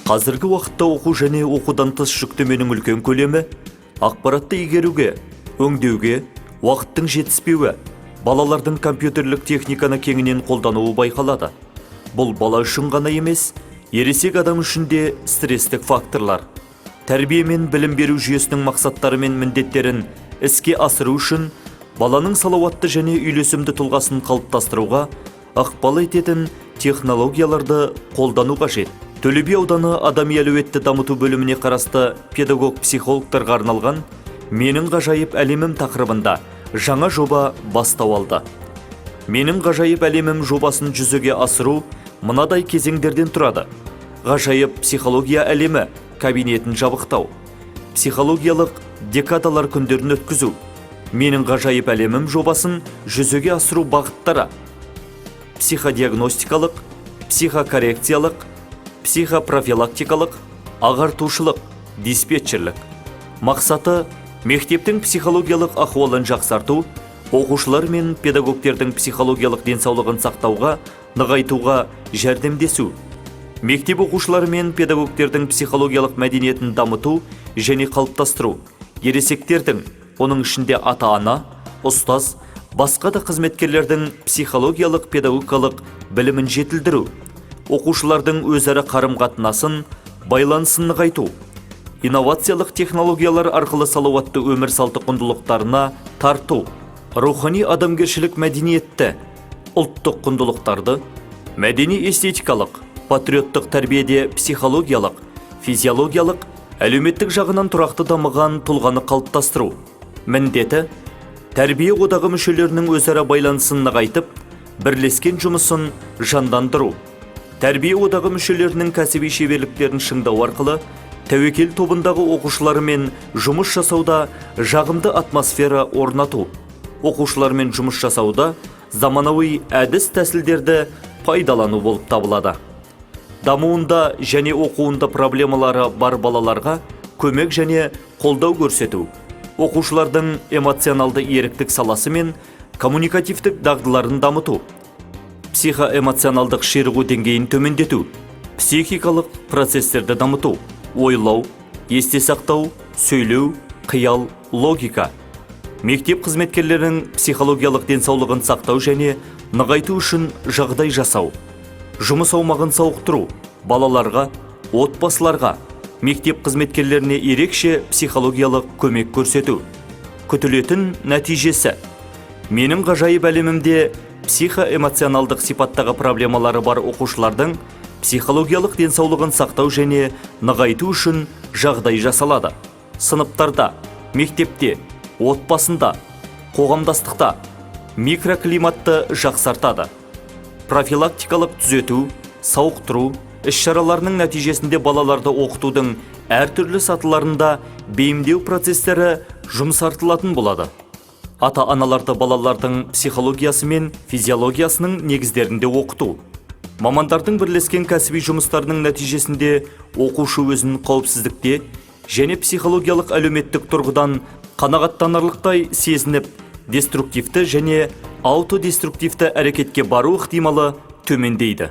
Қазіргі уақытта оқу және оқудан тыс жүктеменің үлкен көлемі, ақпаратты игеруге, өңдеуге, уақыттың жетіспеуі, балалардың компьютерлік техниканы кеңінен қолдануы байқалады. Бұл бала үшін ғана емес, ересек адам үшін де стресстік факторлар. Тәрбие мен білім беру жүйесінің мақсаттары мен міндеттерін іске асыру үшін баланың салауатты және үйлесімді тұлғасын қалыптастыруға ықпал ететін технологияларды қолдану қажет. Төле би ауданы адами әлеуетті дамыту бөліміне қарасты педагог-психологтарға арналған «Менің ғажайып әлемім» тақырыбында жаңа жоба бастау алды. «Менің ғажайып әлемім» жобасын жүзеге асыру мынадай кезеңдерден тұрады. Ғажайып психология әлемі кабинетін жабықтау, психологиялық декадалар күндерін өткізу. «Менің ғажайып әлемім» жобасын жүзеге асыру бағыттары: психодиагностикалық, психокоррекциялық, психопрофилактикалық, ағартушылық, диспетчерлік. Мақсаты мектептің психологиялық ахуалын жақсарту, оқушылар мен педагогтердің психологиялық денсаулығын сақтауға, нығайтуға жәрдемдесу. Мектеп оқушылары мен педагогтердің психологиялық мәдениетін дамыту және қалыптастыру. Ересектердің, оның ішінде ата-ана, ұстаз, басқа да қызметкерлердің психологиялық педагогикалық білімін жетілдіру. Оқушылардың өзара қарым-қатынасын, байланысын нығайту. Инновациялық технологиялар арқылы салауатты өмір салты құндылықтарына тарту. Рухани адамгершілік мәдениетті, ұлттық құндылықтарды, мәдени-эстетикалық, патриоттық тәрбиеде психологиялық, физиологиялық, әлеуметтік жағынан тұрақты дамыған тұлғаны қалыптастыру. Міндеті тәрбие одағы мүшелерінің өзара байланысын нығайтып, бірлескен жұмысын жандандыру. Тәрбие одағы мүшелерінің кәсіби шеберліктерін шыңдау арқылы тәуекел тобындағы оқушылармен жұмыс жасауда жағымды атмосфера орнату. Оқушылармен жұмыс жасауда заманауи әдіс тәсілдерді пайдалану болып табылады. Дамуында және оқуында проблемалары бар балаларға көмек және қолдау көрсету. Оқушылардың эмоционалды еріктік саласы мен коммуникативтік дағдыларын дамыту. Психоэмоционалдық ширығу деңгейін төмендету. Психикалық процестерді дамыту. Ойлау, есте сақтау, сөйлеу, қиял, логика. Мектеп қызметкерлерінің психологиялық денсаулығын сақтау және нығайту үшін жағдай жасау. Жұмыс аумағын сауықтыру. Балаларға, отбасыларға, мектеп қызметкерлеріне ерекше психологиялық көмек көрсету. Күтілетін нәтижесі: «Менің ғажайып әлемімде» психоэмоционалдық сипаттағы проблемалары бар оқушылардың психологиялық денсаулығын сақтау және нығайту үшін жағдай жасалады. Сыныптарда, мектепте, отбасында, қоғамдастықта микроклиматты жақсартады. Профилактикалық түзету, сауықтыру іс-шараларының нәтижесінде балаларды оқытудың әртүрлі сатыларында бейімдеу процестері жұмсартылатын болады. Ата-аналарды балалардың психологиясы мен физиологиясының негіздерінде оқыту. Мамандардың бірлескен кәсіби жұмыстарының нәтижесінде оқушы өзін қауіпсіздікте және психологиялық әлеуметтік тұрғыдан қанағаттанарлықтай сезініп, деструктивті және аутодеструктивті әрекетке бару ықтималы төмендейді.